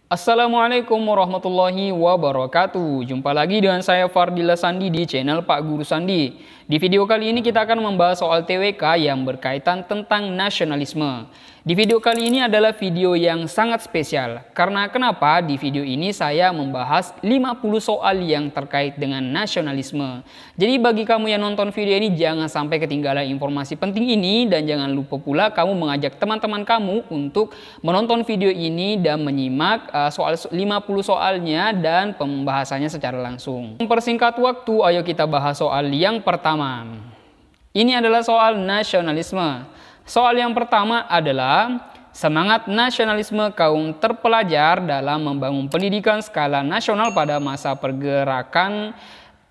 Assalamualaikum warahmatullahi wabarakatuh. Jumpa lagi dengan saya Fardila Sandi di channel Pak Guru Sandi. Di video kali ini kita akan membahas soal TWK yang berkaitan tentang nasionalisme. Di video kali ini adalah video yang sangat spesial. Karena kenapa? Di video ini saya membahas 50 soal yang terkait dengan nasionalisme. Jadi bagi kamu yang nonton video ini jangan sampai ketinggalan informasi penting ini. Dan jangan lupa pula kamu mengajak teman-teman kamu untuk menonton video ini dan menyimak soal 50 soalnya dan pembahasannya secara langsung. Mempersingkat waktu, ayo kita bahas soal yang pertama. Ini adalah soal nasionalisme. Soal yang pertama adalah semangat nasionalisme kaum terpelajar dalam membangun pendidikan skala nasional pada masa pergerakan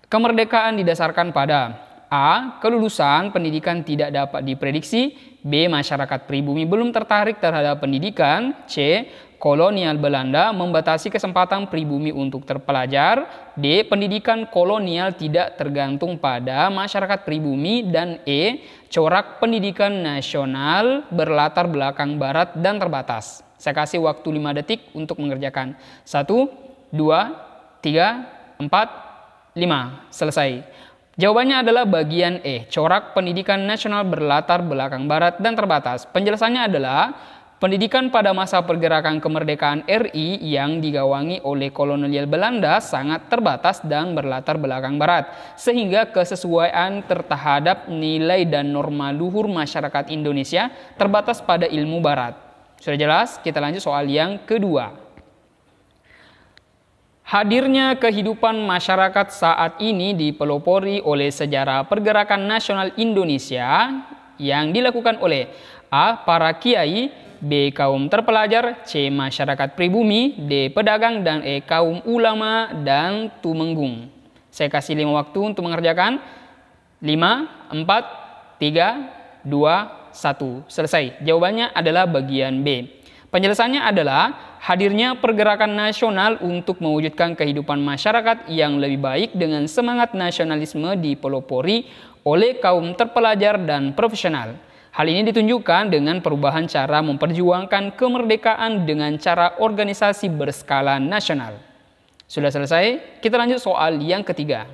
kemerdekaan didasarkan pada A. Kelulusan pendidikan tidak dapat diprediksi. B. Masyarakat pribumi belum tertarik terhadap pendidikan. C. Kolonial Belanda membatasi kesempatan pribumi untuk terpelajar. D. Pendidikan kolonial tidak tergantung pada masyarakat pribumi. Dan E. Corak pendidikan nasional berlatar belakang barat dan terbatas. Saya kasih waktu 5 detik untuk mengerjakan. 1, 2, 3, 4, 5. Selesai. Jawabannya adalah bagian E. Corak pendidikan nasional berlatar belakang barat dan terbatas. Penjelasannya adalah pendidikan pada masa pergerakan kemerdekaan RI yang digawangi oleh kolonial Belanda sangat terbatas dan berlatar belakang barat, sehingga kesesuaian terhadap nilai dan norma luhur masyarakat Indonesia terbatas pada ilmu barat. Sudah jelas? Kita lanjut soal yang kedua. Hadirnya kehidupan masyarakat saat ini dipelopori oleh sejarah pergerakan nasional Indonesia yang dilakukan oleh A. Para kiai, B. Kaum terpelajar, C. Masyarakat pribumi, D. Pedagang, dan E. Kaum ulama dan tumenggung. Saya kasih 5 waktu untuk mengerjakan. 5, 4, 3, 2, 1. Selesai. Jawabannya adalah bagian B. Penjelasannya adalah hadirnya pergerakan nasional untuk mewujudkan kehidupan masyarakat yang lebih baik dengan semangat nasionalisme dipelopori oleh kaum terpelajar dan profesional. Hal ini ditunjukkan dengan perubahan cara memperjuangkan kemerdekaan dengan cara organisasi berskala nasional. Sudah selesai? Kita lanjut soal yang ketiga.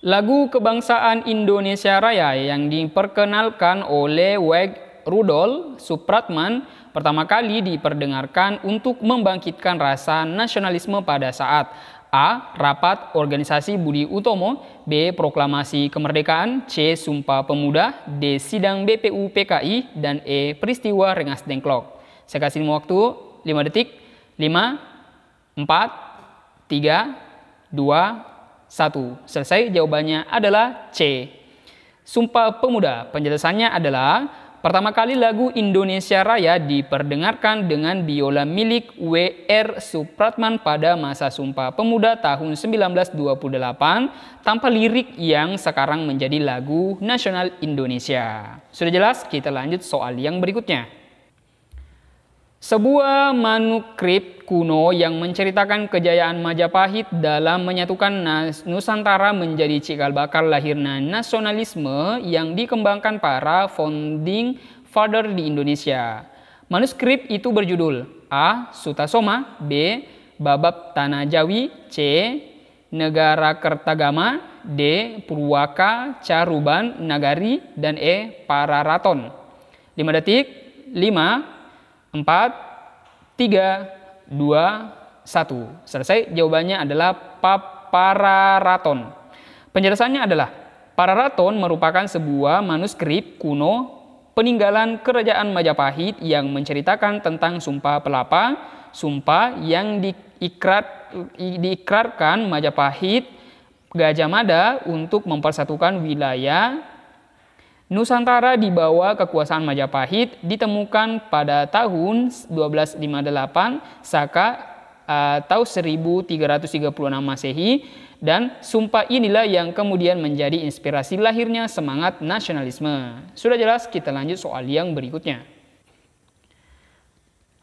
Lagu Kebangsaan Indonesia Raya yang diperkenalkan oleh Rudolf Supratman pertama kali diperdengarkan untuk membangkitkan rasa nasionalisme pada saat A. Rapat Organisasi Budi Utomo, B. Proklamasi Kemerdekaan, C. Sumpah Pemuda, D. Sidang BPU PKI, dan E. Peristiwa Rengas Dengklok. Saya kasih waktu 5 detik. 5, 4, 3, 2, 1. Selesai. Jawabannya adalah C. Sumpah Pemuda. Penjelasannya adalah pertama kali lagu Indonesia Raya diperdengarkan dengan biola milik W.R. Supratman pada masa Sumpah Pemuda tahun 1928 tanpa lirik yang sekarang menjadi lagu nasional Indonesia. Sudah jelas? Kita lanjut soal yang berikutnya. Sebuah manuskrip kuno yang menceritakan kejayaan Majapahit dalam menyatukan Nusantara menjadi cikal bakal lahirnya nasionalisme yang dikembangkan para founding father di Indonesia. Manuskrip itu berjudul A. Sutasoma, B. Babab Tanah Jawi, C. Negara Kertagama, D. Purwaka Caruban Nagari, dan E. Pararaton. 5 detik. 5, 4, 3, 2, 1. Selesai. Jawabannya adalah Pararaton. Penjelasannya adalah Pararaton merupakan sebuah manuskrip kuno peninggalan Kerajaan Majapahit yang menceritakan tentang Sumpah Pelapa, sumpah yang diikrarkan Majapahit Gajah Mada untuk mempersatukan wilayah Nusantara di bawah kekuasaan Majapahit. Ditemukan pada tahun 1258 Saka atau 1336 Masehi, dan sumpah inilah yang kemudian menjadi inspirasi lahirnya semangat nasionalisme. Sudah jelas? Kita lanjut soal yang berikutnya.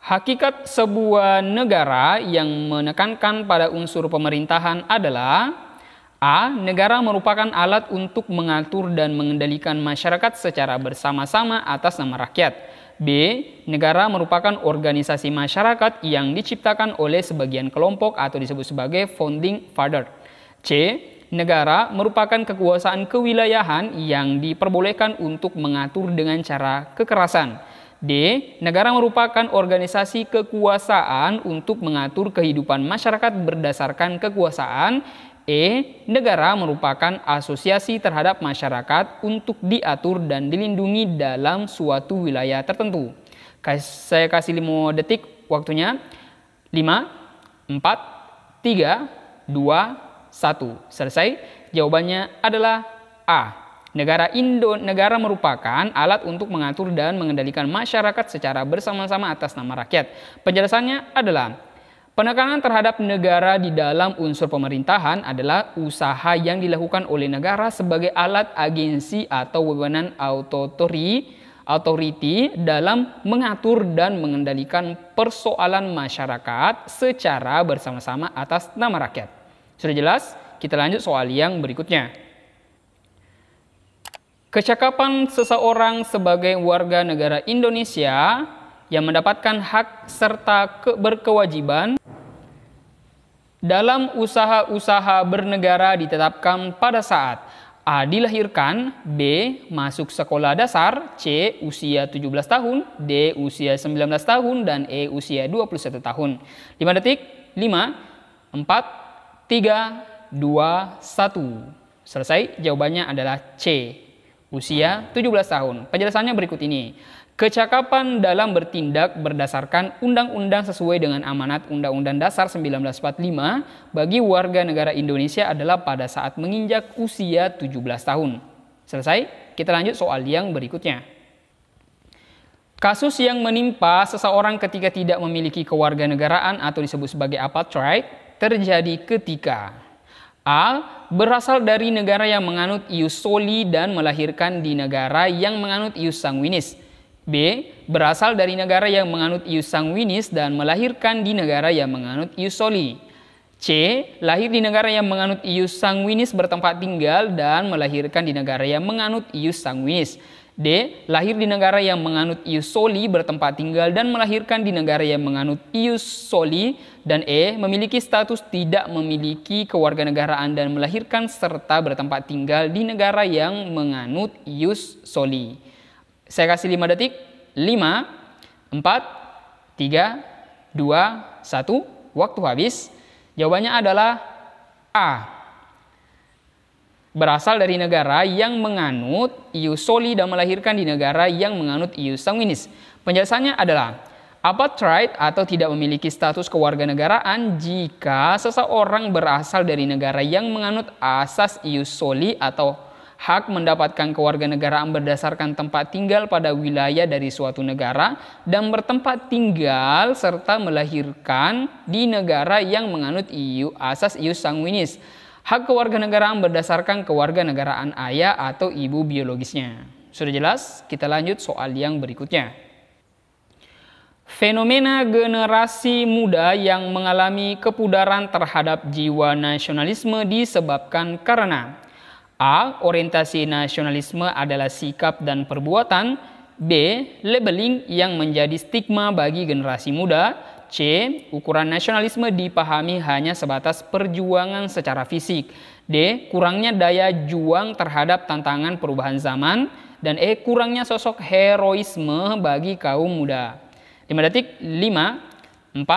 Hakikat sebuah negara yang menekankan pada unsur pemerintahan adalah A. Negara merupakan alat untuk mengatur dan mengendalikan masyarakat secara bersama-sama atas nama rakyat. B. Negara merupakan organisasi masyarakat yang diciptakan oleh sebagian kelompok atau disebut sebagai founding father. C. Negara merupakan kekuasaan kewilayahan yang diperbolehkan untuk mengatur dengan cara kekerasan. D. Negara merupakan organisasi kekuasaan untuk mengatur kehidupan masyarakat berdasarkan kekuasaan. E. Negara merupakan asosiasi terhadap masyarakat untuk diatur dan dilindungi dalam suatu wilayah tertentu. Saya kasih 5 detik waktunya. 5, 4, 3, 2, 1. Selesai. Jawabannya adalah A. Negara merupakan alat untuk mengatur dan mengendalikan masyarakat secara bersama-sama atas nama rakyat. Penjelasannya adalah penekanan terhadap negara di dalam unsur pemerintahan adalah usaha yang dilakukan oleh negara sebagai alat agensi atau wewenang authority dalam mengatur dan mengendalikan persoalan masyarakat secara bersama-sama atas nama rakyat. Sudah jelas? Kita lanjut soal yang berikutnya. Kecakapan seseorang sebagai warga negara Indonesia yang mendapatkan hak serta berkewajiban dalam usaha-usaha bernegara ditetapkan pada saat A. Dilahirkan, B. Masuk sekolah dasar, C. Usia 17 tahun, D. Usia 19 tahun, dan E. Usia 21 tahun. 5 detik, 5, 4, 3, 2, 1. Selesai, jawabannya adalah C. Usia 17 tahun. Penjelasannya berikut ini. Kecakapan dalam bertindak berdasarkan undang-undang sesuai dengan amanat Undang-Undang Dasar 1945 bagi warga negara Indonesia adalah pada saat menginjak usia 17 tahun. Selesai, kita lanjut soal yang berikutnya. Kasus yang menimpa seseorang ketika tidak memiliki kewarganegaraan atau disebut sebagai apartheid terjadi ketika A. Berasal dari negara yang menganut ius soli dan melahirkan di negara yang menganut ius sanguinis. B. Berasal dari negara yang menganut ius sanguinis dan melahirkan di negara yang menganut ius soli. C. Lahir di negara yang menganut ius sanguinis bertempat tinggal dan melahirkan di negara yang menganut ius sanguinis. D. Lahir di negara yang menganut ius soli bertempat tinggal dan melahirkan di negara yang menganut ius soli. Dan E. Memiliki status tidak memiliki kewarganegaraan dan melahirkan serta bertempat tinggal di negara yang menganut ius soli. Saya kasih 5 detik. 5, 4, 3, 2, 1. Waktu habis. Jawabannya adalah A. Berasal dari negara yang menganut ius soli dan melahirkan di negara yang menganut ius sanguinis. Penjelasannya adalah apartheid atau tidak memiliki status kewarganegaraan jika seseorang berasal dari negara yang menganut asas ius soli atau hak mendapatkan kewarganegaraan berdasarkan tempat tinggal pada wilayah dari suatu negara dan bertempat tinggal serta melahirkan di negara yang menganut asas ius sanguinis. Hak kewarganegaraan berdasarkan kewarganegaraan ayah atau ibu biologisnya. Sudah jelas? Kita lanjut soal yang berikutnya. Fenomena generasi muda yang mengalami kepudaran terhadap jiwa nasionalisme disebabkan karena A. Orientasi nasionalisme adalah sikap dan perbuatan. B. Labeling yang menjadi stigma bagi generasi muda. C. Ukuran nasionalisme dipahami hanya sebatas perjuangan secara fisik. D. Kurangnya daya juang terhadap tantangan perubahan zaman. Dan E. Kurangnya sosok heroisme bagi kaum muda. 5 detik. 5, 4,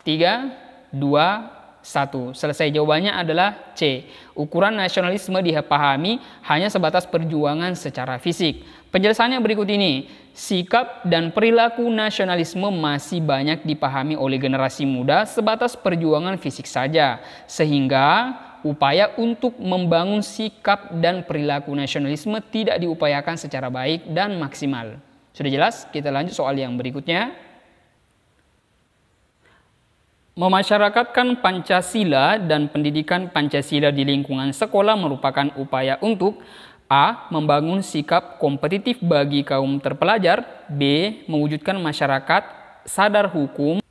3, 2, 1. Selesai, jawabannya adalah C. Ukuran nasionalisme dipahami hanya sebatas perjuangan secara fisik. Penjelasannya berikut ini. Sikap dan perilaku nasionalisme masih banyak dipahami oleh generasi muda sebatas perjuangan fisik saja. Sehingga upaya untuk membangun sikap dan perilaku nasionalisme tidak diupayakan secara baik dan maksimal. Sudah jelas? Kita lanjut soal yang berikutnya. Memasyarakatkan Pancasila dan pendidikan Pancasila di lingkungan sekolah merupakan upaya untuk A. Membangun sikap kompetitif bagi kaum terpelajar. B. Mewujudkan masyarakat sadar hukum.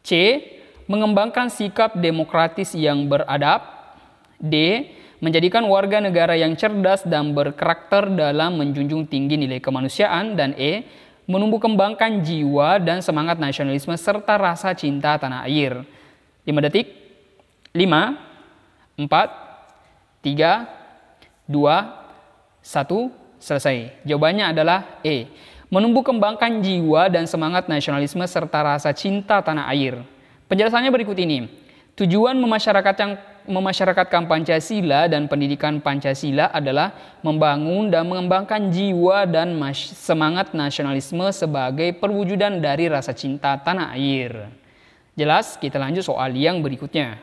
C. Mengembangkan sikap demokratis yang beradab. D. Menjadikan warga negara yang cerdas dan berkarakter dalam menjunjung tinggi nilai kemanusiaan. Dan E. menumbuh kembangkan jiwa dan semangat nasionalisme serta rasa cinta tanah air. 5 detik. 5, 4, 3, 2, 1, selesai. Jawabannya adalah E. Menumbuh kembangkan jiwa dan semangat nasionalisme serta rasa cinta tanah air. Penjelasannya berikut ini. Tujuan memasyarakatkan Pancasila dan pendidikan Pancasila adalah membangun dan mengembangkan jiwa dan semangat nasionalisme sebagai perwujudan dari rasa cinta tanah air. Jelas? Kita lanjut soal yang berikutnya.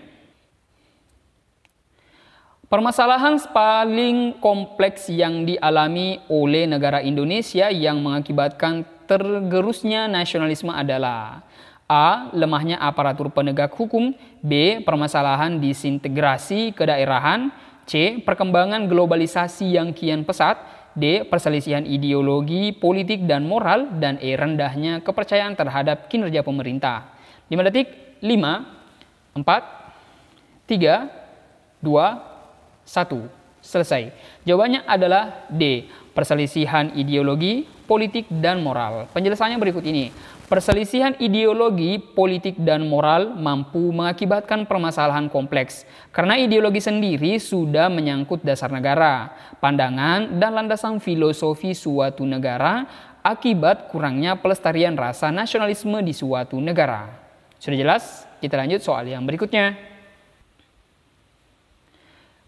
Permasalahan paling kompleks yang dialami oleh negara Indonesia yang mengakibatkan tergerusnya nasionalisme adalah A. Lemahnya aparatur penegak hukum. B. Permasalahan disintegrasi kedaerahan. C. Perkembangan globalisasi yang kian pesat. D. Perselisihan ideologi, politik, dan moral. Dan E. Rendahnya kepercayaan terhadap kinerja pemerintah. 5 detik. 5, 4, 3, 2, 1. Selesai. Jawabannya adalah D. Perselisihan ideologi, politik, dan moral. Penjelasannya berikut ini. Perselisihan ideologi, politik, dan moral mampu mengakibatkan permasalahan kompleks. Karena ideologi sendiri sudah menyangkut dasar negara, pandangan, dan landasan filosofi suatu negara akibat kurangnya pelestarian rasa nasionalisme di suatu negara. Sudah jelas? Kita lanjut soal yang berikutnya.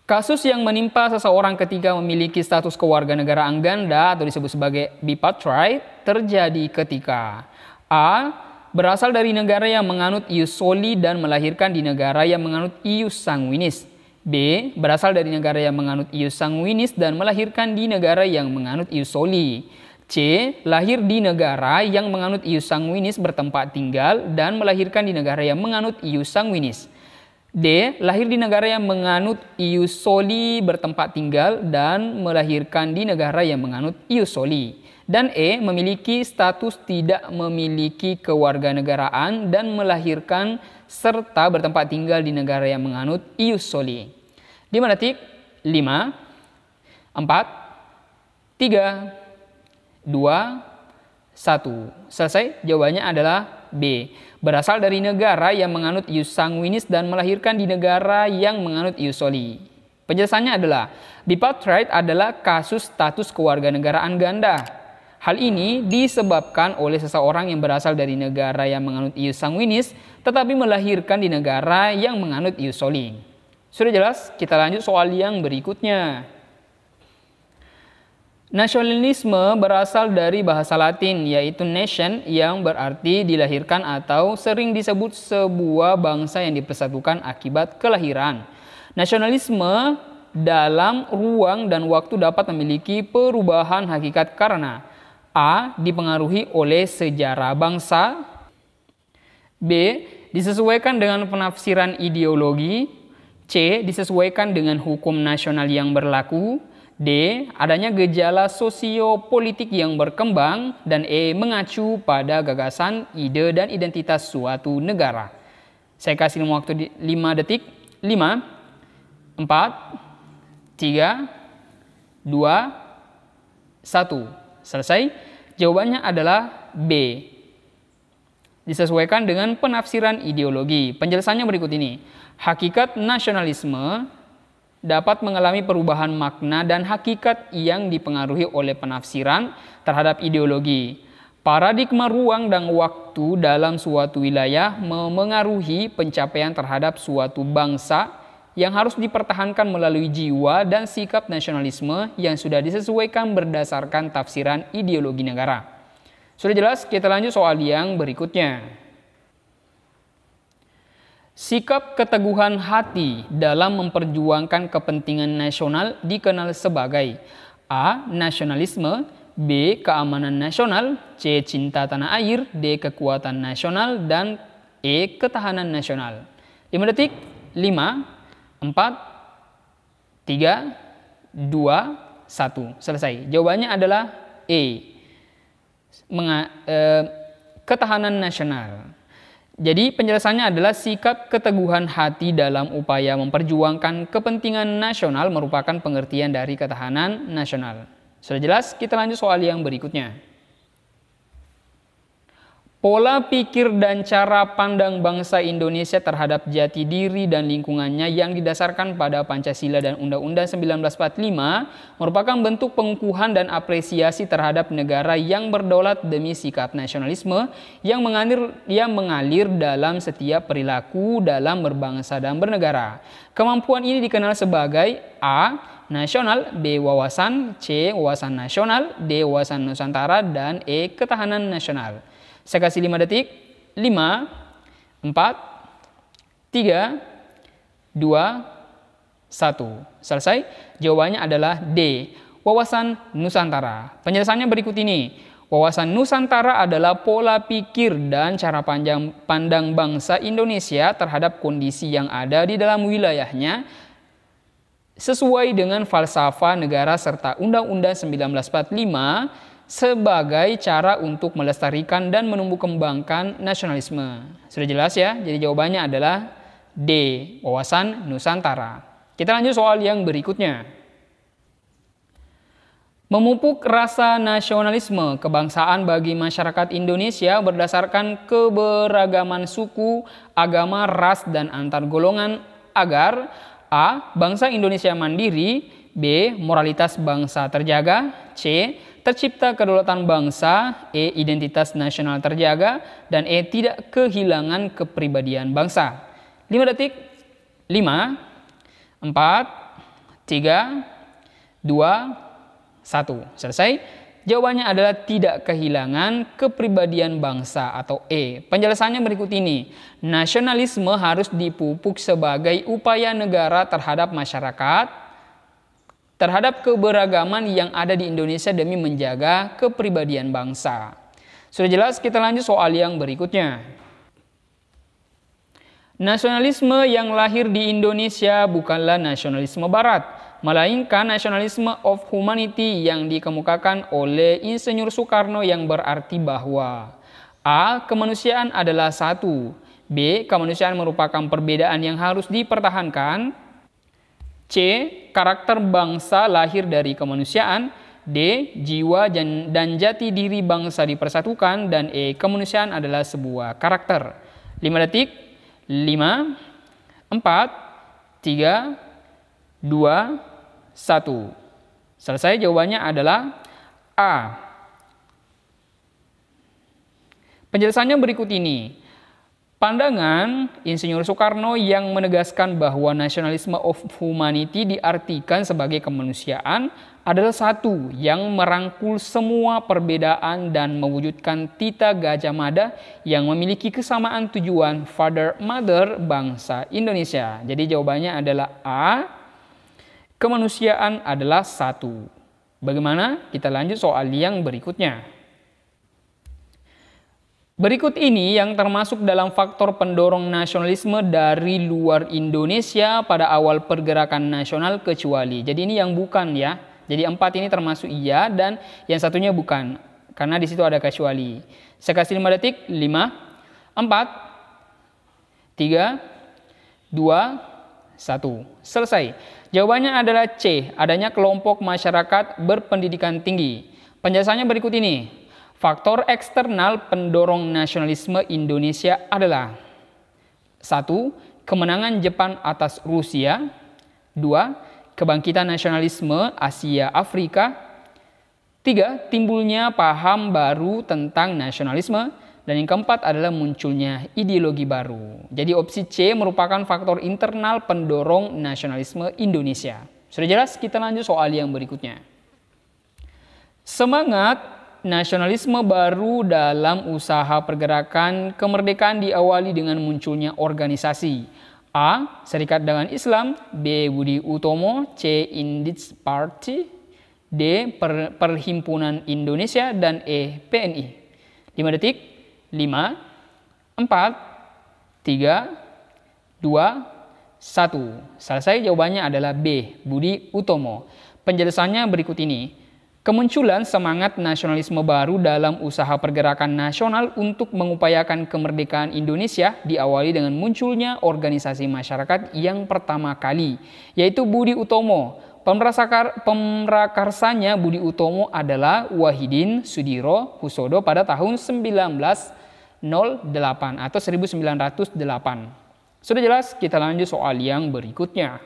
Kasus yang menimpa seseorang ketika memiliki status kewarganegaraan ganda atau disebut sebagai bipartite terjadi ketika A. Berasal dari negara yang menganut ius soli dan melahirkan di negara yang menganut ius sanguinis. B. Berasal dari negara yang menganut ius sanguinis dan melahirkan di negara yang menganut ius soli. C. Lahir di negara yang menganut ius sanguinis bertempat tinggal dan melahirkan di negara yang menganut ius sanguinis. D. Lahir di negara yang menganut ius soli bertempat tinggal dan melahirkan di negara yang menganut ius soli. Dan E. Memiliki status tidak memiliki kewarganegaraan dan melahirkan serta bertempat tinggal di negara yang menganut ius soli. 5 detik. 5, 4, 3, 2, 1. Selesai. Jawabannya adalah B. Berasal dari negara yang menganut ius sanguinis dan melahirkan di negara yang menganut ius soli. Penjelasannya adalah bipartite adalah kasus status kewarganegaraan ganda. Hal ini disebabkan oleh seseorang yang berasal dari negara yang menganut ius sanguinis tetapi melahirkan di negara yang menganut ius soli. Sudah jelas? Kita lanjut soal yang berikutnya. Nasionalisme berasal dari bahasa Latin yaitu nation yang berarti dilahirkan atau sering disebut sebuah bangsa yang dipersatukan akibat kelahiran. Nasionalisme dalam ruang dan waktu dapat memiliki perubahan hakikat karena A. Dipengaruhi oleh sejarah bangsa. B. Disesuaikan dengan penafsiran ideologi. C. Disesuaikan dengan hukum nasional yang berlaku. D. Adanya gejala sosiopolitik yang berkembang. Dan E. Mengacu pada gagasan, ide, dan identitas suatu negara. Saya kasih waktu 5 detik. 5, 4, 3, 2, 1. Selesai. Jawabannya adalah B. Disesuaikan dengan penafsiran ideologi. Penjelasannya berikut ini. Hakikat nasionalisme dapat mengalami perubahan makna dan hakikat yang dipengaruhi oleh penafsiran terhadap ideologi. Paradigma ruang dan waktu dalam suatu wilayah memengaruhi pencapaian terhadap suatu bangsa yang harus dipertahankan melalui jiwa dan sikap nasionalisme yang sudah disesuaikan berdasarkan tafsiran ideologi negara. Sudah jelas? Kita lanjut soal yang berikutnya. Sikap keteguhan hati dalam memperjuangkan kepentingan nasional dikenal sebagai A. Nasionalisme. B. Keamanan nasional. C. Cinta tanah air. D. Kekuatan nasional. Dan E. Ketahanan nasional. 5 detik. 5, 4, 3, 2, 1. Selesai. Jawabannya adalah E. Ketahanan nasional. Jadi penjelasannya adalah sikap keteguhan hati dalam upaya memperjuangkan kepentingan nasional merupakan pengertian dari ketahanan nasional. Sudah jelas? Kita lanjut soal yang berikutnya. Pola pikir dan cara pandang bangsa Indonesia terhadap jati diri dan lingkungannya yang didasarkan pada Pancasila dan Undang-Undang 1945 merupakan bentuk pengukuhan dan apresiasi terhadap negara yang berdaulat demi sikap nasionalisme yang mengalir dalam setiap perilaku dalam berbangsa dan bernegara. Kemampuan ini dikenal sebagai A. Nasional, B. Wawasan, C. Wawasan nasional, D. Wawasan Nusantara, dan E. Ketahanan nasional. Saya kasih 5 detik. 5, 4, 3, 2, 1. Selesai. Jawabannya adalah D. Wawasan Nusantara. Penjelasannya berikut ini. Wawasan Nusantara adalah pola pikir dan cara pandang bangsa Indonesia terhadap kondisi yang ada di dalam wilayahnya sesuai dengan falsafah negara serta Undang-Undang 1945 sebagai cara untuk melestarikan dan menumbuh kembangkan nasionalisme. Sudah jelas ya? Jadi jawabannya adalah D. Wawasan Nusantara. Kita lanjut soal yang berikutnya. Memupuk rasa nasionalisme kebangsaan bagi masyarakat Indonesia berdasarkan keberagaman suku, agama, ras, dan antar golongan agar A. Bangsa Indonesia mandiri, B. Moralitas bangsa terjaga, C. Tercipta kedaulatan bangsa, E. Identitas nasional terjaga, dan E. Tidak kehilangan kepribadian bangsa. 5 detik. 5, 4, 3, 2, 1. Selesai. Jawabannya adalah tidak kehilangan kepribadian bangsa atau E. Penjelasannya berikut ini. Nasionalisme harus dipupuk sebagai upaya negara terhadap masyarakat, terhadap keberagaman yang ada di Indonesia demi menjaga kepribadian bangsa. Sudah jelas, kita lanjut soal yang berikutnya. Nasionalisme yang lahir di Indonesia bukanlah nasionalisme Barat, melainkan nasionalisme of humanity yang dikemukakan oleh Insinyur Soekarno yang berarti bahwa A. Kemanusiaan adalah satu, B. Kemanusiaan merupakan perbedaan yang harus dipertahankan, C. Karakter bangsa lahir dari kemanusiaan, D. Jiwa dan jati diri bangsa dipersatukan, dan E. Kemanusiaan adalah sebuah karakter. 5 detik. 5, 4, 3, 2, 1. Selesai. Jawabannya adalah A. Penjelasannya berikut ini. Pandangan Insinyur Soekarno yang menegaskan bahwa nasionalisme of humanity diartikan sebagai kemanusiaan adalah satu yang merangkul semua perbedaan dan mewujudkan Tita Gajah Mada yang memiliki kesamaan tujuan Father Mother bangsa Indonesia. Jadi jawabannya adalah A. Kemanusiaan adalah satu. Bagaimana? Kita lanjut soal yang berikutnya. Berikut ini yang termasuk dalam faktor pendorong nasionalisme dari luar Indonesia pada awal pergerakan nasional kecuali. Jadi ini yang bukan ya. Jadi 4 ini termasuk iya dan yang satunya bukan. Karena di situ ada kecuali. Saya kasih 5 detik. 5, 4, 3, 2, 1. Selesai. Jawabannya adalah C. Adanya kelompok masyarakat berpendidikan tinggi. Penjelasannya berikut ini. Faktor eksternal pendorong nasionalisme Indonesia adalah 1. Kemenangan Jepang atas Rusia, 2. Kebangkitan nasionalisme Asia Afrika, 3. Timbulnya paham baru tentang nasionalisme, dan yang keempat adalah munculnya ideologi baru. Jadi opsi C merupakan faktor internal pendorong nasionalisme Indonesia. Sudah jelas? Kita lanjut soal yang berikutnya. Semangat nasionalisme baru dalam usaha pergerakan kemerdekaan diawali dengan munculnya organisasi A. Serikat Dagang Islam, B. Budi Utomo, C. Indies Party, D. Perhimpunan Indonesia, dan E. PNI. 5 detik. 5, 4, 3, 2, 1. Selesai. Jawabannya adalah B. Budi Utomo. Penjelasannya berikut ini. Kemunculan semangat nasionalisme baru dalam usaha pergerakan nasional untuk mengupayakan kemerdekaan Indonesia diawali dengan munculnya organisasi masyarakat yang pertama kali, yaitu Budi Utomo. Pemrakarsanya Budi Utomo adalah Wahidin Sudiro Husodo pada tahun 1918 atau 1908. Sudah jelas, kita lanjut soal yang berikutnya.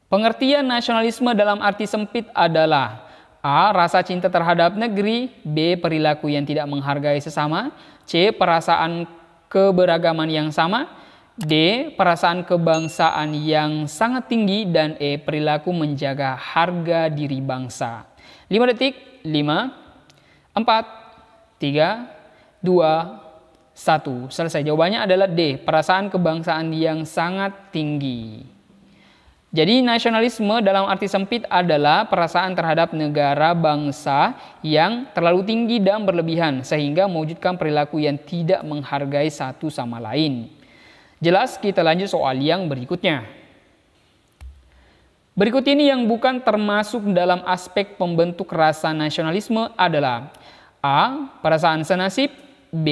Pengertian nasionalisme dalam arti sempit adalah A. Rasa cinta terhadap negeri, B. Perilaku yang tidak menghargai sesama, C. Perasaan keberagaman yang sama, D. Perasaan kebangsaan yang sangat tinggi, dan E. Perilaku menjaga harga diri bangsa. 5 detik, 5, 4, 3, 2, 1. Selesai. Jawabannya adalah D. Perasaan kebangsaan yang sangat tinggi. Jadi nasionalisme dalam arti sempit adalah perasaan terhadap negara bangsa yang terlalu tinggi dan berlebihan sehingga mewujudkan perilaku yang tidak menghargai satu sama lain. Jelas, kita lanjut soal yang berikutnya. Berikut ini yang bukan termasuk dalam aspek pembentuk rasa nasionalisme adalah A. Perasaan senasib, B.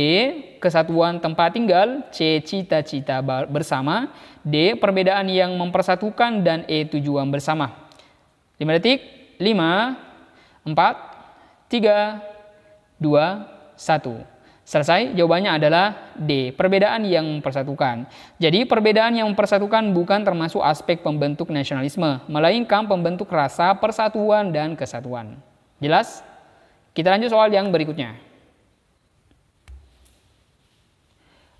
Kesatuan tempat tinggal, C. Cita-cita bersama, D. Perbedaan yang mempersatukan, dan E. Tujuan bersama. 5 detik, 5, 4, 3, 2, 1. Selesai, jawabannya adalah D. Perbedaan yang mempersatukan. Jadi perbedaan yang mempersatukan bukan termasuk aspek pembentuk nasionalisme, melainkan pembentuk rasa persatuan dan kesatuan. Jelas? Kita lanjut soal yang berikutnya.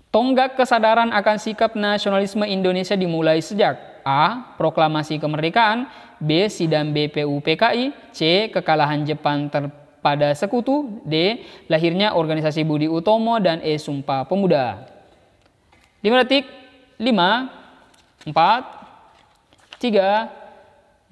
Tonggak kesadaran akan sikap nasionalisme Indonesia dimulai sejak A. Proklamasi kemerdekaan, B. Sidang BPUPKI, C. Kekalahan Jepang pada sekutu, D. Lahirnya organisasi Budi Utomo, dan E. Sumpah Pemuda. 5 detik, 5, 4, 3,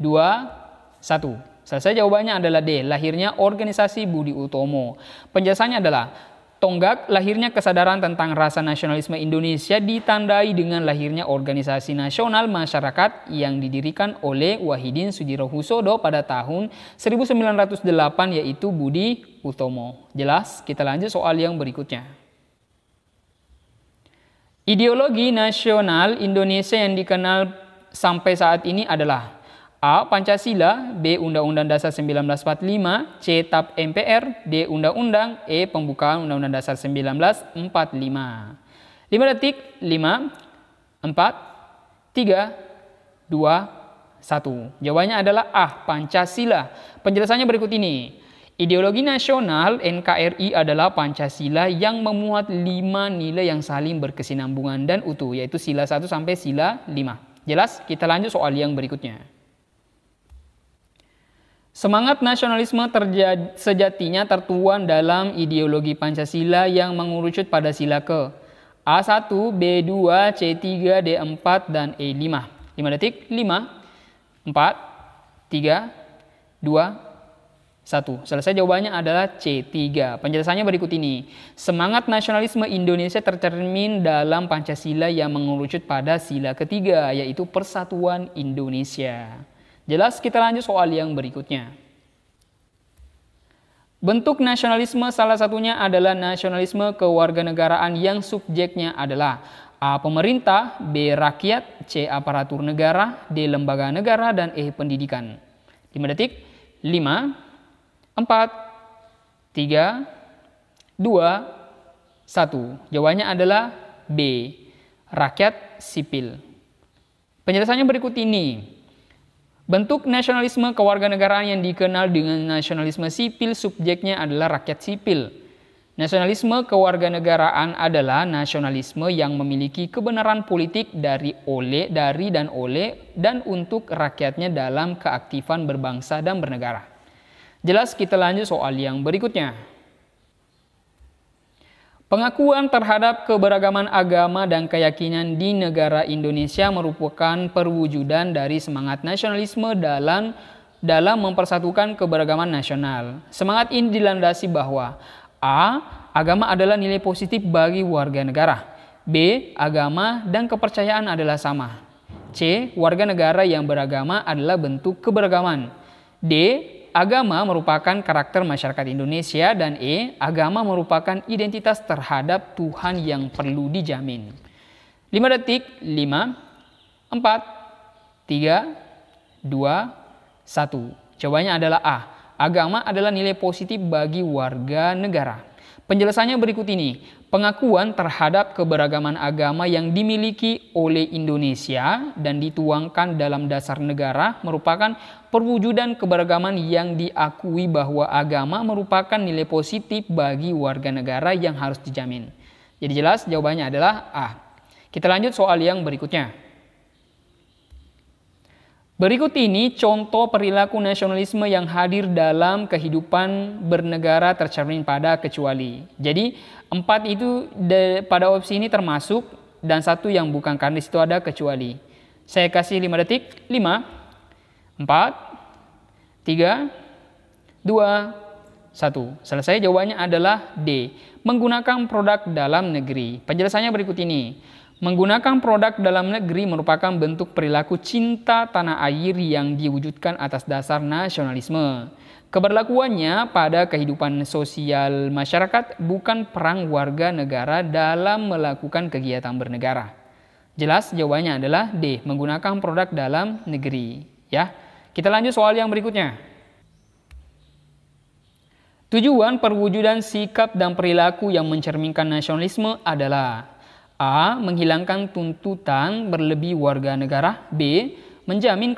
2, 1. Selesai, jawabannya adalah D. Lahirnya organisasi Budi Utomo. Penjelasannya adalah tonggak lahirnya kesadaran tentang rasa nasionalisme Indonesia ditandai dengan lahirnya organisasi nasional masyarakat yang didirikan oleh Wahidin Sudirohusodo pada tahun 1908, yaitu Budi Utomo. Jelas? Kita lanjut soal yang berikutnya. Ideologi nasional Indonesia yang dikenal sampai saat ini adalah A. Pancasila, B. Undang-Undang Dasar 1945, C. TAP MPR, D. Undang-Undang, E. Pembukaan Undang-Undang Dasar 1945. 5 detik, 5, 4, 3, 2, 1. Jawabannya adalah A. Pancasila. Penjelasannya berikut ini. Ideologi nasional NKRI adalah Pancasila yang memuat 5 nilai yang saling berkesinambungan dan utuh, yaitu sila 1 sampai sila 5. Jelas? Kita lanjut soal yang berikutnya. Semangat nasionalisme sejatinya tertuang dalam ideologi Pancasila yang mengerucut pada sila ke A1, B2, C3, D4, dan E5. 5 detik, 5, 4, 3, 2, 1. Selesai, jawabannya adalah C3. Penjelasannya berikut ini. Semangat nasionalisme Indonesia tercermin dalam Pancasila yang mengerucut pada sila ketiga, yaitu Persatuan Indonesia. Jelas? Kita lanjut soal yang berikutnya. Bentuk nasionalisme salah satunya adalah nasionalisme kewarganegaraan yang subjeknya adalah A. Pemerintah, B. Rakyat, C. Aparatur negara, D. Lembaga negara, dan E. Pendidikan. 5 detik, 5, 4, 3, 2, 1. Jawabannya adalah B. Rakyat sipil. Penjelasannya berikut ini. Bentuk nasionalisme kewarganegaraan yang dikenal dengan nasionalisme sipil subjeknya adalah rakyat sipil. Nasionalisme kewarganegaraan adalah nasionalisme yang memiliki kebenaran politik dari dan untuk rakyatnya dalam keaktifan berbangsa dan bernegara. Jelas? Kita lanjut soal yang berikutnya. Pengakuan terhadap keberagaman agama dan keyakinan di negara Indonesia merupakan perwujudan dari semangat nasionalisme dalam mempersatukan keberagaman nasional. Semangat ini dilandasi bahwa A. Agama adalah nilai positif bagi warga negara. B. Agama dan kepercayaan adalah sama. C. Warga negara yang beragama adalah bentuk keberagaman. D. Agama merupakan karakter masyarakat Indonesia, dan E. Agama merupakan identitas terhadap Tuhan yang perlu dijamin. 5 detik, 5, 4, 3, 2, 1. Jawabannya adalah A. Agama adalah nilai positif bagi warga negara. Penjelasannya berikut ini. Pengakuan terhadap keberagaman agama yang dimiliki oleh Indonesia dan dituangkan dalam dasar negara merupakan perwujudan keberagaman yang diakui bahwa agama merupakan nilai positif bagi warga negara yang harus dijamin. Jadi jelas jawabannya adalah A. Kita lanjut soal yang berikutnya. Berikut ini contoh perilaku nasionalisme yang hadir dalam kehidupan bernegara tercermin pada kecuali. Jadi 4 itu pada opsi ini termasuk dan 1 yang bukan, karena di situ ada kecuali. Saya kasih 5 detik. 5, 4, 3, 2, 1. Selesai. Jawabannya adalah D. Menggunakan produk dalam negeri. Penjelasannya berikut ini. Menggunakan produk dalam negeri merupakan bentuk perilaku cinta tanah air yang diwujudkan atas dasar nasionalisme. Keberlakuannya pada kehidupan sosial masyarakat, bukan perang warga negara dalam melakukan kegiatan bernegara. Jelas jawabannya adalah D. Menggunakan produk dalam negeri. Ya, kita lanjut soal yang berikutnya. Tujuan perwujudan sikap dan perilaku yang mencerminkan nasionalisme adalah A. Menghilangkan tuntutan berlebih warga negara. B. Menjamin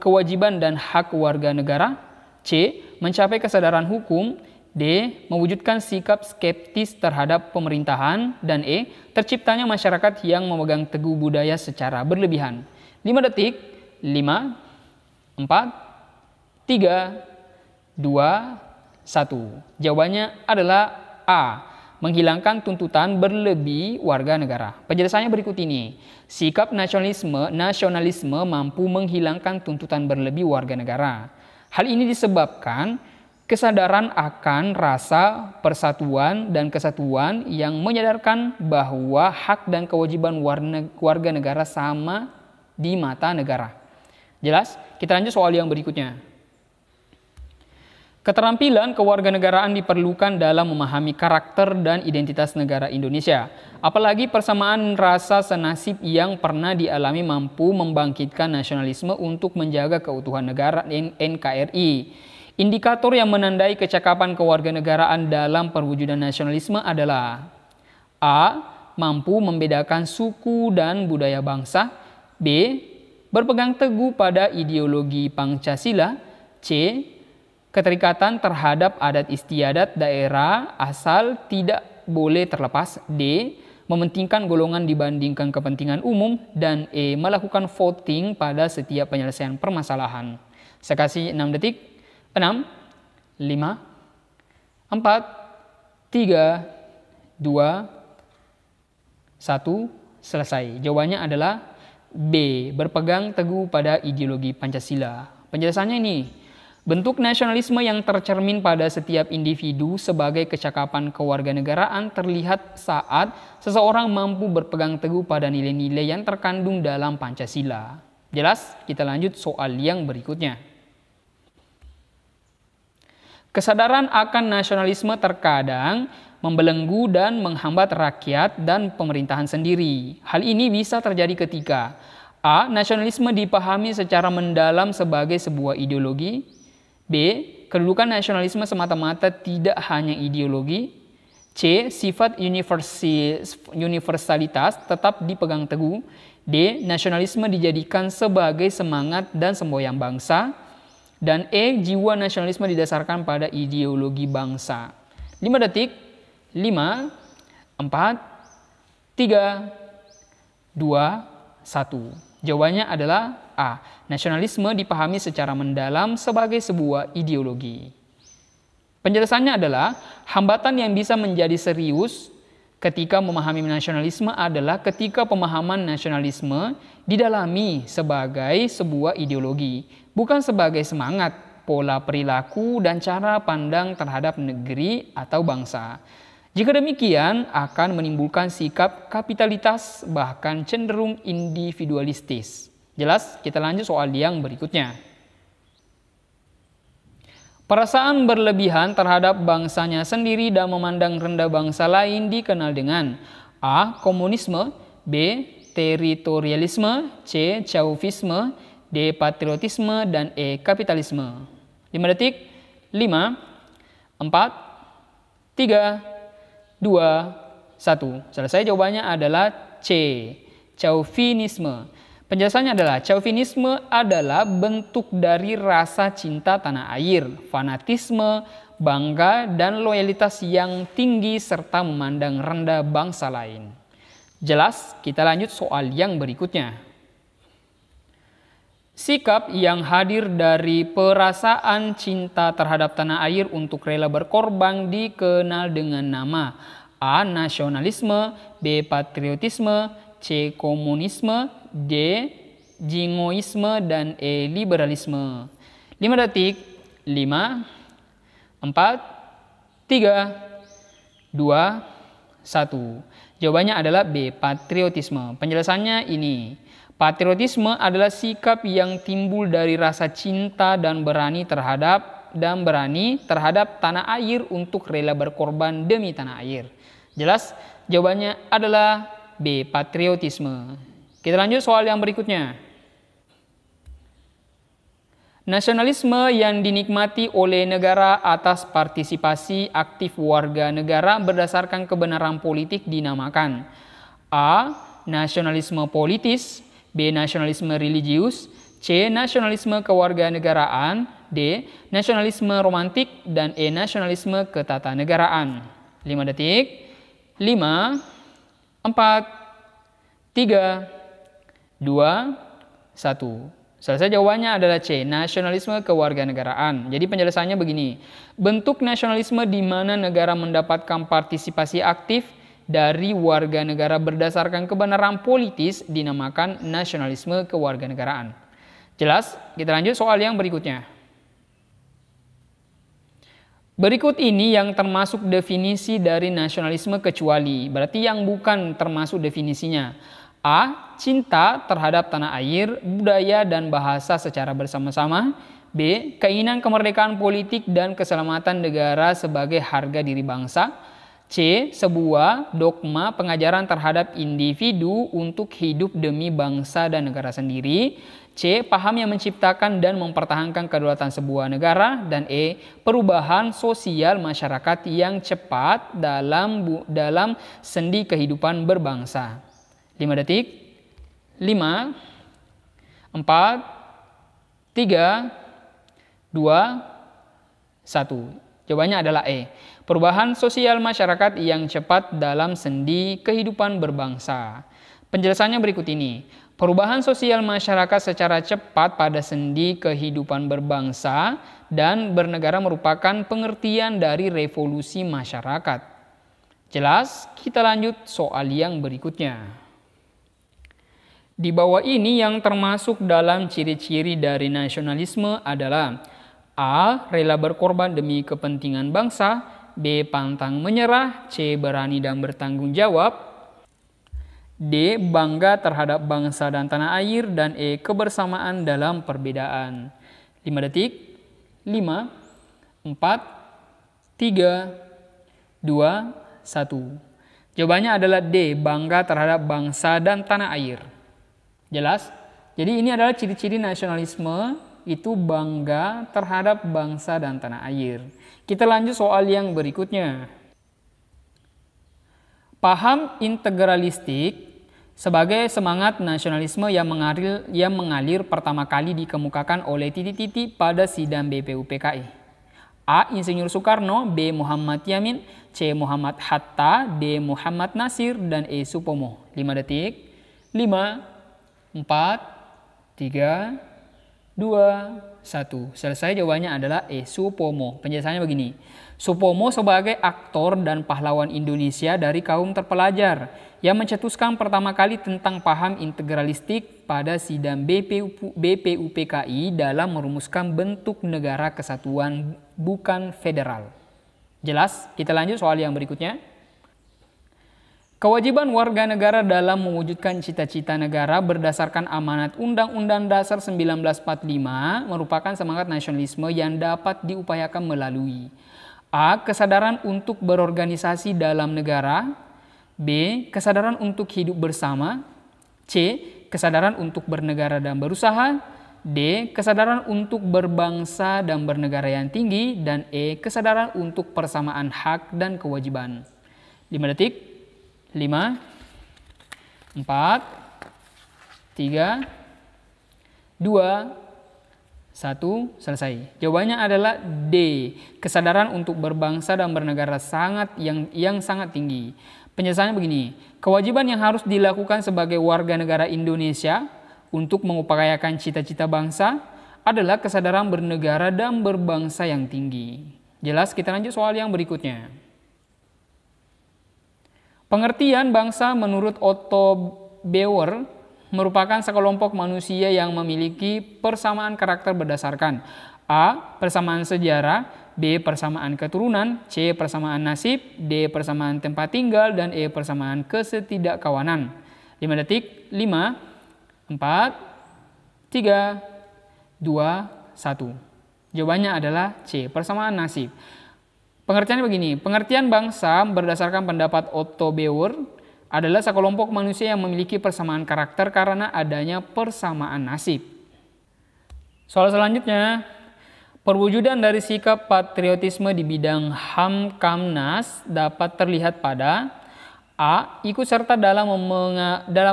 kewajiban dan hak warga negara. C. Mencapai kesadaran hukum. D. Mewujudkan sikap skeptis terhadap pemerintahan. Dan E. Terciptanya masyarakat yang memegang teguh budaya secara berlebihan. 5 detik. 5, 4, 3, 2, 1. Jawabannya adalah A. Menghilangkan tuntutan berlebih warga negara. Penjelasannya berikut ini. Sikap nasionalisme mampu menghilangkan tuntutan berlebih warga negara. Hal ini disebabkan kesadaran akan rasa persatuan dan kesatuan yang menyadarkan bahwa hak dan kewajiban warga negara sama di mata negara. Jelas? Kita lanjut soal yang berikutnya. Keterampilan kewarganegaraan diperlukan dalam memahami karakter dan identitas negara Indonesia. Apalagi persamaan rasa senasib yang pernah dialami mampu membangkitkan nasionalisme untuk menjaga keutuhan negara NKRI. Indikator yang menandai kecakapan kewarganegaraan dalam perwujudan nasionalisme adalah A. Mampu membedakan suku dan budaya bangsa. B. Berpegang teguh pada ideologi Pancasila. C. Keterikatan terhadap adat istiadat daerah asal tidak boleh terlepas. D. Mementingkan golongan dibandingkan kepentingan umum. Dan E. Melakukan voting pada setiap penyelesaian permasalahan. Saya kasih 6 detik. 6, 5, 4, 3, 2, 1. Selesai. Jawabannya adalah B. Berpegang teguh pada ideologi Pancasila. Penjelasannya ini. Bentuk nasionalisme yang tercermin pada setiap individu sebagai kecakapan kewarganegaraan terlihat saat seseorang mampu berpegang teguh pada nilai-nilai yang terkandung dalam Pancasila. Jelas? Kita lanjut soal yang berikutnya. Kesadaran akan nasionalisme terkadang membelenggu dan menghambat rakyat dan pemerintahan sendiri. Hal ini bisa terjadi ketika A. Nasionalisme dipahami secara mendalam sebagai sebuah ideologi. B. Kedudukan nasionalisme semata-mata tidak hanya ideologi. C. Sifat universalitas tetap dipegang teguh. D. Nasionalisme dijadikan sebagai semangat dan semboyan bangsa. Dan E. Jiwa nasionalisme didasarkan pada ideologi bangsa. 5 detik. 5, 4, 3, 2, 1. Jawabannya adalah A. Nasionalisme dipahami secara mendalam sebagai sebuah ideologi. Penjelasannya adalah hambatan yang bisa menjadi serius ketika memahami nasionalisme adalah ketika pemahaman nasionalisme didalami sebagai sebuah ideologi, bukan sebagai semangat, pola perilaku, dan cara pandang terhadap negeri atau bangsa. Jika demikian, akan menimbulkan sikap kapitalitas bahkan cenderung individualistis. Jelas? Kita lanjut soal yang berikutnya. Perasaan berlebihan terhadap bangsanya sendiri dan memandang rendah bangsa lain dikenal dengan A. Komunisme. B. Teritorialisme. C. Chauvinisme. D. Patriotisme. Dan E. Kapitalisme. 5 detik. 5, 4, 3, 2, 1. Selesai, jawabannya adalah C. Chauvinisme. Penjelasannya adalah chauvinisme adalah bentuk dari rasa cinta tanah air, fanatisme, bangga, dan loyalitas yang tinggi serta memandang rendah bangsa lain. Jelas, kita lanjut soal yang berikutnya. Sikap yang hadir dari perasaan cinta terhadap tanah air untuk rela berkorban dikenal dengan nama A. Nasionalisme, B. Patriotisme, C. Komunisme, D. Jingoisme, dan E. Liberalisme. 5 detik. 5, 4, 3, 2, 1. Jawabannya adalah B. Patriotisme. Penjelasannya ini. Patriotisme adalah sikap yang timbul dari rasa cinta dan berani terhadap tanah air untuk rela berkorban demi tanah air. Jelas, jawabannya adalah B. Patriotisme. Kita lanjut soal yang berikutnya. Nasionalisme yang dinikmati oleh negara atas partisipasi aktif warga negara berdasarkan kebenaran politik dinamakan A. Nasionalisme politis, B. Nasionalisme religius, C. Nasionalisme kewarganegaraan, D. Nasionalisme romantik, dan E. Nasionalisme ketatanegaraan. 5 detik. 5, 4, 3, 2, 1. Selesai, jawabannya adalah C. Nasionalisme kewarganegaraan. Jadi penjelasannya begini. Bentuk nasionalisme di mana negara mendapatkan partisipasi aktif dari warga negara berdasarkan kebenaran politis dinamakan nasionalisme kewarganegaraan. Jelas? Kita lanjut soal yang berikutnya. Berikut ini yang termasuk definisi dari nasionalisme kecuali, berarti yang bukan termasuk definisinya. A. Cinta terhadap tanah air, budaya, dan bahasa secara bersama-sama. B. Keinginan kemerdekaan politik dan keselamatan negara sebagai harga diri bangsa. C. Sebuah dogma pengajaran terhadap individu untuk hidup demi bangsa dan negara sendiri. C. Paham yang menciptakan dan mempertahankan kedaulatan sebuah negara. Dan E. Perubahan sosial masyarakat yang cepat dalam sendi kehidupan berbangsa. 5 detik. 5, 4, 3, 2, 1. Jawabannya adalah E. Perubahan sosial masyarakat yang cepat dalam sendi kehidupan berbangsa. Penjelasannya berikut ini. Perubahan sosial masyarakat secara cepat pada sendi kehidupan berbangsa dan bernegara merupakan pengertian dari revolusi masyarakat. Jelas? Kita lanjut soal yang berikutnya. Di bawah ini yang termasuk dalam ciri-ciri dari nasionalisme adalah A. Rela berkorban demi kepentingan bangsa, B. Pantang menyerah, C. Berani dan bertanggung jawab, D. Bangga terhadap bangsa dan tanah air, dan E. Kebersamaan dalam perbedaan. 5 detik. 5, 4, 3, 2, 1. Jawabannya adalah D. Bangga terhadap bangsa dan tanah air. Jelas? Jadi ini adalah ciri-ciri nasionalisme, itu bangga terhadap bangsa dan tanah air. Kita lanjut soal yang berikutnya. Paham integralistik sebagai semangat nasionalisme yang mengalir pertama kali dikemukakan oleh titik-titik pada sidang BPUPKI. A. Insinyur Soekarno, B. Muhammad Yamin, C. Muhammad Hatta, D. Muhammad Nasir, dan E. Supomo. 5 detik. 5, 4, 3, 2, 1. Selesai, jawabannya adalah E. Supomo. Penjelasannya begini. Supomo sebagai aktor dan pahlawan Indonesia dari kaum terpelajar yang mencetuskan pertama kali tentang paham integralistik pada sidang BPUPKI dalam merumuskan bentuk negara kesatuan bukan federal. Jelas? Kita lanjut soal yang berikutnya. Kewajiban warga negara dalam mewujudkan cita-cita negara berdasarkan amanat Undang-Undang Dasar 1945 merupakan semangat nasionalisme yang dapat diupayakan melalui A. Kesadaran untuk berorganisasi dalam negara, B. Kesadaran untuk hidup bersama, C. Kesadaran untuk bernegara dan berusaha, D. Kesadaran untuk berbangsa dan bernegara yang tinggi, dan E. Kesadaran untuk persamaan hak dan kewajiban. 5 detik. 5, 4, 3, 2, 1, selesai. Jawabannya adalah D. Kesadaran untuk berbangsa dan bernegara yang sangat tinggi. Penjelasannya begini. Kewajiban yang harus dilakukan sebagai warga negara Indonesia untuk mengupayakan cita-cita bangsa adalah kesadaran bernegara dan berbangsa yang tinggi. Jelas, kita lanjut soal yang berikutnya. Pengertian bangsa menurut Otto Bauer merupakan sekelompok manusia yang memiliki persamaan karakter berdasarkan A. Persamaan sejarah, B. Persamaan keturunan, C. Persamaan nasib, D. Persamaan tempat tinggal, dan E. Persamaan kesetidakkawanan. 5 detik. 5, 4, 3, 2, 1. Jawabannya adalah C. Persamaan nasib. Pengertiannya begini, pengertian bangsa berdasarkan pendapat Otto Bauer adalah sekelompok manusia yang memiliki persamaan karakter karena adanya persamaan nasib. Soal selanjutnya, perwujudan dari sikap patriotisme di bidang HAM Kamnas dapat terlihat pada A. Ikut serta dalam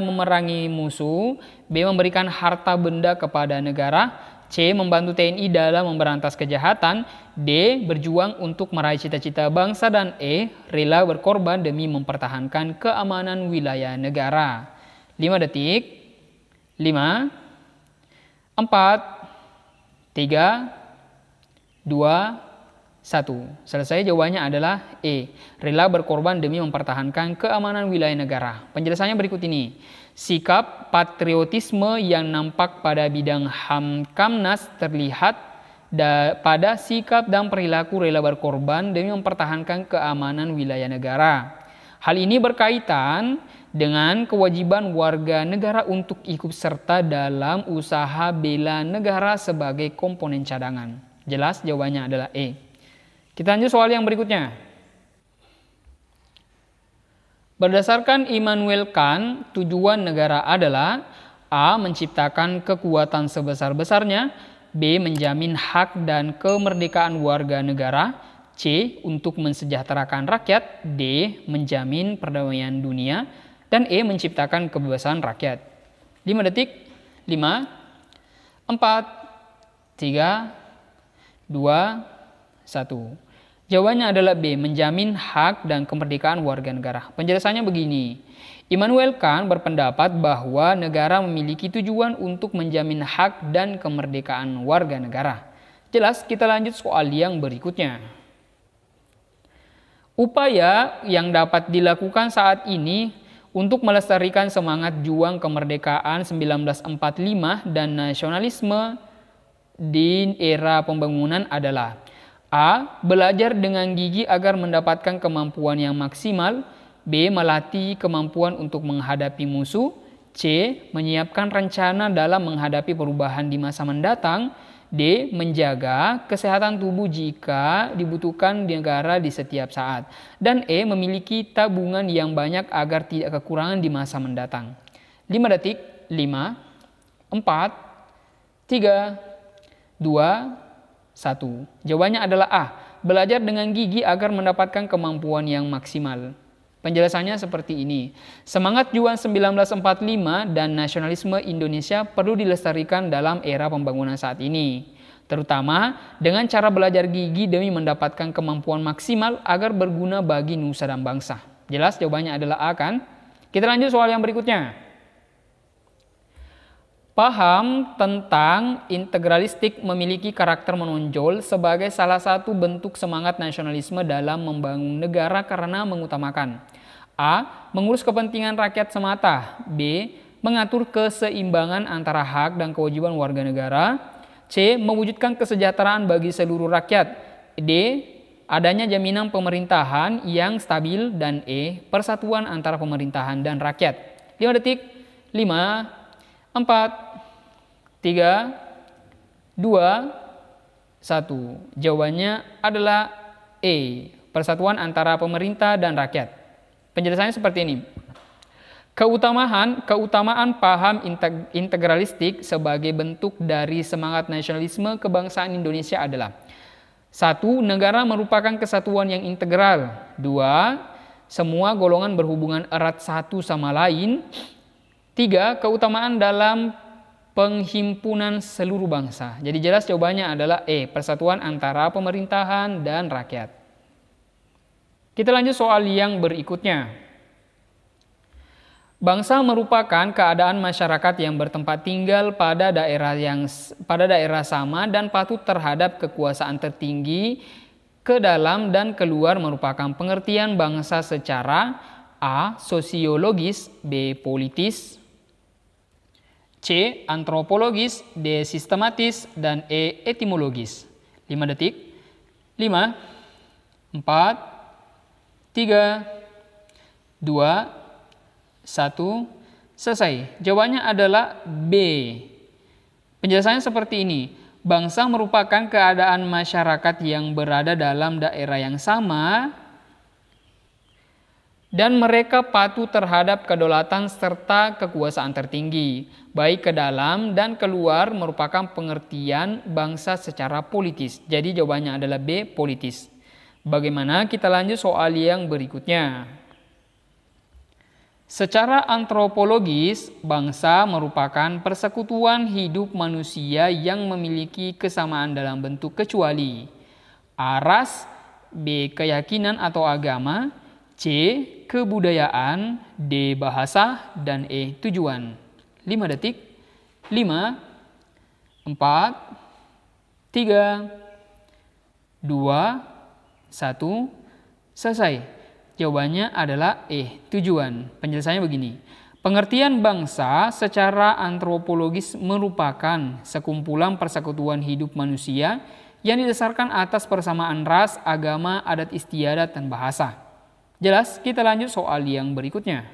memerangi musuh, B. Memberikan harta benda kepada negara, C. Membantu TNI dalam memberantas kejahatan, D. Berjuang untuk meraih cita-cita bangsa, dan E. Rela berkorban demi mempertahankan keamanan wilayah negara. 5 detik. 5, 4, 3, 2, 1. Selesai. Jawabannya adalah E. Rela berkorban demi mempertahankan keamanan wilayah negara. Penjelasannya berikut ini. Sikap patriotisme yang nampak pada bidang HAM Kamnas terlihat pada sikap dan perilaku rela berkorban demi mempertahankan keamanan wilayah negara. Hal ini berkaitan dengan kewajiban warga negara untuk ikut serta dalam usaha bela negara sebagai komponen cadangan. Jelas, jawabannya adalah E. Kita lanjut soal yang berikutnya. Berdasarkan Immanuel Kant, tujuan negara adalah A. Menciptakan kekuatan sebesar-besarnya, B. Menjamin hak dan kemerdekaan warga negara, C. Untuk mensejahterakan rakyat, D. Menjamin perdamaian dunia, dan E. Menciptakan kebebasan rakyat. 5 detik. 5, 4, 3, 2, 1. Jawabannya adalah B. Menjamin hak dan kemerdekaan warga negara. Penjelasannya begini. Immanuel Kant berpendapat bahwa negara memiliki tujuan untuk menjamin hak dan kemerdekaan warga negara. Jelas, kita lanjut soal yang berikutnya. Upaya yang dapat dilakukan saat ini untuk melestarikan semangat juang kemerdekaan 1945 dan nasionalisme di era pembangunan adalah A. Belajar dengan gigih agar mendapatkan kemampuan yang maksimal, B. Melatih kemampuan untuk menghadapi musuh, C. Menyiapkan rencana dalam menghadapi perubahan di masa mendatang, D. Menjaga kesehatan tubuh jika dibutuhkan di negara di setiap saat, dan E. Memiliki tabungan yang banyak agar tidak kekurangan di masa mendatang. 5 detik. 5, 4, 3, 2, 1. Jawabannya adalah A. Belajar dengan gigih agar mendapatkan kemampuan yang maksimal. Penjelasannya seperti ini. Semangat juang 1945 dan nasionalisme Indonesia perlu dilestarikan dalam era pembangunan saat ini. Terutama dengan cara belajar gigih demi mendapatkan kemampuan maksimal agar berguna bagi nusa dan bangsa. Jelas, jawabannya adalah A kan? Kita lanjut soal yang berikutnya. Paham tentang integralistik memiliki karakter menonjol sebagai salah satu bentuk semangat nasionalisme dalam membangun negara karena mengutamakan A. Mengurus kepentingan rakyat semata, B. Mengatur keseimbangan antara hak dan kewajiban warga negara, C. Mewujudkan kesejahteraan bagi seluruh rakyat, D. Adanya jaminan pemerintahan yang stabil, dan E. Persatuan antara pemerintahan dan rakyat. 5 detik. 5, 4, 3, 2, 1. Jawabannya adalah E. Persatuan antara pemerintah dan rakyat. Penjelasannya seperti ini. Keutamaan paham integralistik sebagai bentuk dari semangat nasionalisme kebangsaan Indonesia adalah 1. Negara merupakan kesatuan yang integral. 2. semua golongan berhubungan erat satu sama lain. 3. Keutamaan dalam penghimpunan seluruh bangsa. Jadi jelas jawabannya adalah E, persatuan antara pemerintahan dan rakyat. Kita lanjut soal yang berikutnya. Bangsa merupakan keadaan masyarakat yang bertempat tinggal pada daerah sama dan patuh terhadap kekuasaan tertinggi. Ke dalam dan keluar merupakan pengertian bangsa secara A. Sosiologis, B. Politis, C. Antropologis, D. Sistematis, dan E. Etimologis. 5 detik. 5, 4, 3, 2, 1, selesai. Jawabannya adalah B. Penjelasannya seperti ini. Bangsa merupakan keadaan masyarakat yang berada dalam daerah yang sama dan mereka patuh terhadap kedaulatan serta kekuasaan tertinggi. Baik ke dalam dan keluar merupakan pengertian bangsa secara politis. Jadi jawabannya adalah B, politis. Bagaimana? Kita lanjut soal yang berikutnya. Secara antropologis, bangsa merupakan persekutuan hidup manusia yang memiliki kesamaan dalam bentuk kecuali A. Ras, B. Keyakinan atau agama, C. Kebudayaan, D. Bahasa, dan E. Tujuan. 5 detik. 5, 4, 3, 2, 1, selesai. Jawabannya adalah E, tujuan. Penjelasannya begini. Pengertian bangsa secara antropologis merupakan sekumpulan persekutuan hidup manusia yang didasarkan atas persamaan ras, agama, adat istiadat, dan bahasa. Jelas? Kita lanjut soal yang berikutnya.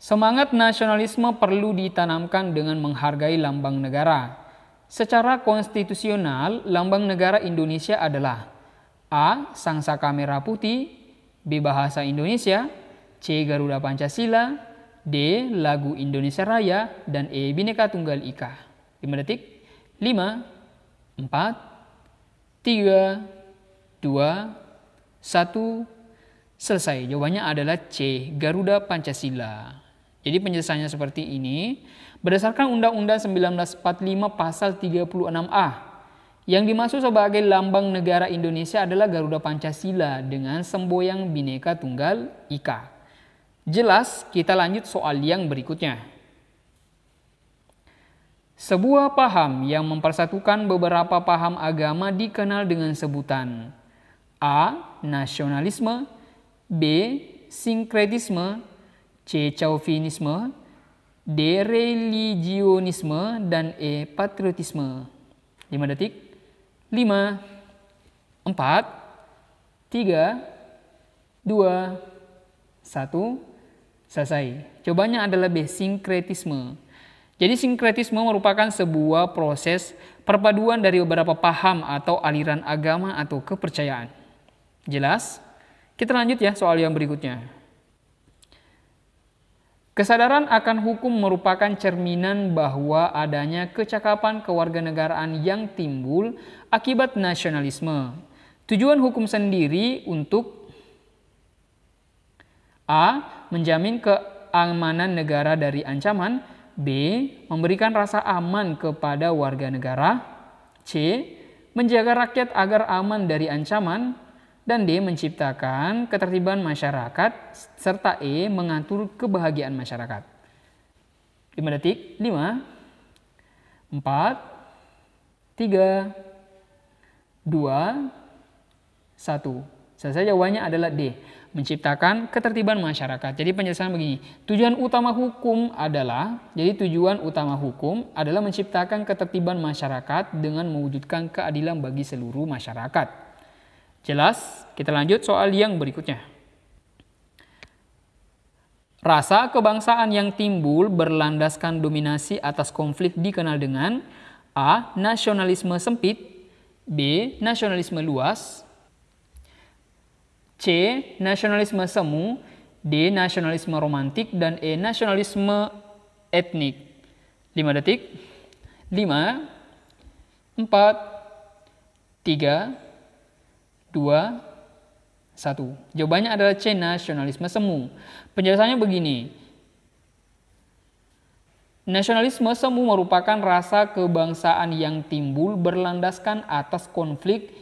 Semangat nasionalisme perlu ditanamkan dengan menghargai lambang negara. Secara konstitusional, lambang negara Indonesia adalah A. Sangsaka merah putih, B. Bahasa Indonesia, C. Garuda Pancasila, D. Lagu Indonesia Raya, dan E. Bhinneka Tunggal Ika. 5 detik. 5, 4, 3, 2, 1, selesai. Jawabannya adalah C. Garuda Pancasila. Jadi penjelasannya seperti ini. Berdasarkan Undang-Undang 1945 pasal 36A, yang dimaksud sebagai lambang negara Indonesia adalah Garuda Pancasila dengan semboyan Bhinneka Tunggal Ika. Jelas? Kita lanjut soal yang berikutnya. Sebuah paham yang mempersatukan beberapa paham agama dikenal dengan sebutan A. Nasionalisme, B. Sinkretisme, C. Chauvinisme, D. Religionisme, dan E. Patriotisme. 5 detik. 5, 4, 3, 2, 1, selesai. Jawabannya adalah B, sinkretisme. Jadi sinkretisme merupakan sebuah proses perpaduan dari beberapa paham atau aliran agama atau kepercayaan. Jelas? Kita lanjut ya soal yang berikutnya. Kesadaran akan hukum merupakan cerminan bahwa adanya kecakapan kewarganegaraan yang timbul akibat nasionalisme. Tujuan hukum sendiri untuk A. Menjamin keamanan negara dari ancaman, B. Memberikan rasa aman kepada warga negara, C. Menjaga rakyat agar aman dari ancaman, dan D. Menciptakan ketertiban masyarakat, serta E. Mengatur kebahagiaan masyarakat. 5 detik. 5, 4, 3, 2, 1. Selesai. Jawabannya adalah D. Menciptakan ketertiban masyarakat. Jadi penjelasan begini. Tujuan utama hukum adalah menciptakan ketertiban masyarakat dengan mewujudkan keadilan bagi seluruh masyarakat. Jelas? Kita lanjut soal yang berikutnya. Rasa kebangsaan yang timbul berlandaskan dominasi atas konflik dikenal dengan A. Nasionalisme sempit, B. Nasionalisme luas, C. Nasionalisme semu, D. Nasionalisme romantik, dan E. Nasionalisme etnik. 5 detik. 5, 4, 3, 2, 1. Jawabannya adalah C. Nasionalisme semu. Penjelasannya begini. Nasionalisme semu merupakan rasa kebangsaan yang timbul berlandaskan atas konflik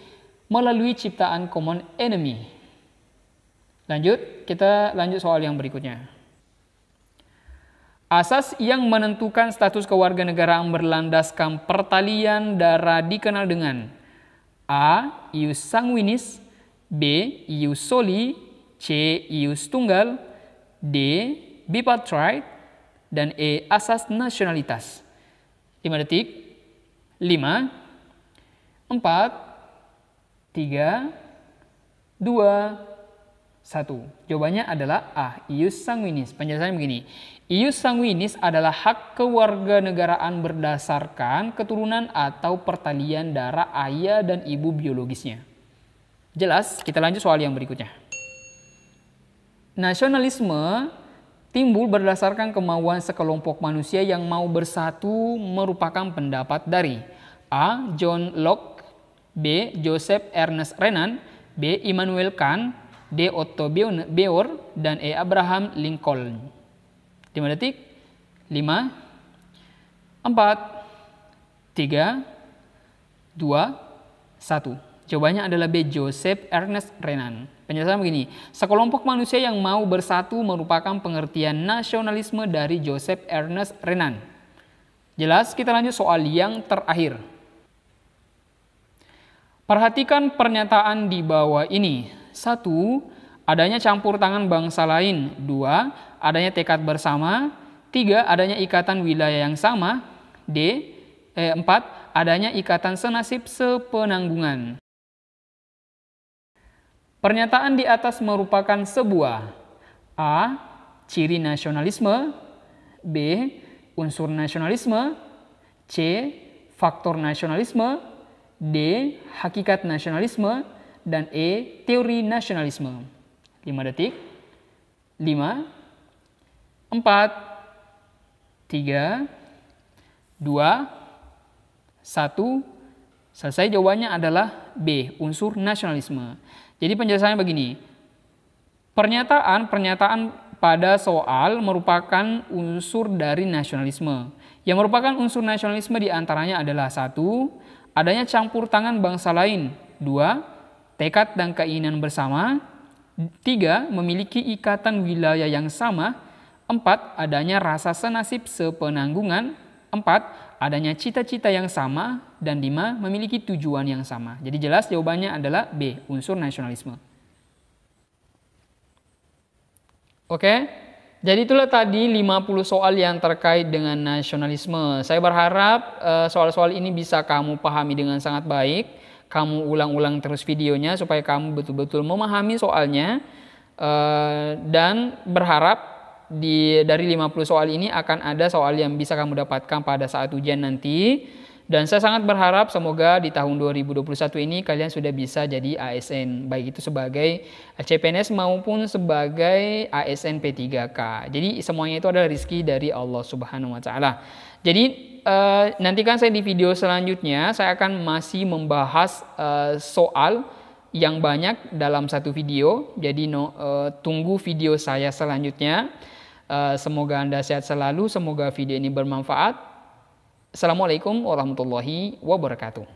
melalui ciptaan common enemy. Lanjut, kita lanjut soal yang berikutnya. Asas yang menentukan status kewarganegaraan berlandaskan pertalian darah dikenal dengan A. Ius sanguinis, B. Ius soli, C. Ius tunggal, D. bipartite, dan E. Asas nasionalitas. 5 detik. 5, 4, 3, 2, 1. Jawabannya adalah A. Ius sanguinis. Penjelasannya begini. Ius sanguinis adalah hak kewarganegaraan berdasarkan keturunan atau pertalian darah ayah dan ibu biologisnya. Jelas? Kita lanjut soal yang berikutnya. Nasionalisme timbul berdasarkan kemauan sekelompok manusia yang mau bersatu merupakan pendapat dari A. John Locke, B. Joseph Ernest Renan, B. Immanuel Kant, D. Otto Bauer, dan E. Abraham Lincoln. 5 detik. 5, 4, 3, 2, 1. Jawabannya adalah B. Joseph Ernest Renan. Penjelasan begini. Sekelompok manusia yang mau bersatu merupakan pengertian nasionalisme dari Joseph Ernest Renan. Jelas? Kita lanjut soal yang terakhir. Perhatikan pernyataan di bawah ini. 1. Adanya campur tangan bangsa lain. 2. Adanya tekad bersama. 3. Adanya ikatan wilayah yang sama. 4. Adanya ikatan senasib sepenanggungan. Pernyataan di atas merupakan sebuah A. Ciri nasionalisme, B. Unsur nasionalisme, C. Faktor nasionalisme, D. Hakikat nasionalisme, dan E. Teori nasionalisme. 5 detik. 5, 4, 3, 2, 1. Selesai. Jawabannya adalah B. Unsur nasionalisme. Jadi penjelasannya begini. Pernyataan pada soal merupakan unsur dari nasionalisme. Yang merupakan unsur nasionalisme diantaranya adalah 1. Adanya campur tangan bangsa lain. 2. Tekad dan keinginan bersama. 3. Memiliki ikatan wilayah yang sama. 4. Adanya rasa senasib sepenanggungan. 4. Adanya cita-cita yang sama. Dan 5. Memiliki tujuan yang sama. Jadi jelas jawabannya adalah B. Unsur nasionalisme. Oke, jadi itulah tadi 50 soal yang terkait dengan nasionalisme. Saya berharap soal-soal ini bisa kamu pahami dengan sangat baik. Kamu ulang-ulang terus videonya supaya kamu betul-betul memahami soalnya. Dan berharap dari 50 soal ini akan ada soal yang bisa kamu dapatkan pada saat ujian nanti. Dan saya sangat berharap semoga di tahun 2021 ini kalian sudah bisa jadi ASN, baik itu sebagai CPNS maupun sebagai ASN P3K. Jadi semuanya itu adalah rezeki dari Allah Subhanahu wa taala. Jadi nantikan saya di video selanjutnya, saya akan masih membahas soal yang banyak dalam satu video. Jadi tunggu video saya selanjutnya. Semoga Anda sehat selalu, semoga video ini bermanfaat. Assalamualaikum warahmatullahi wabarakatuh.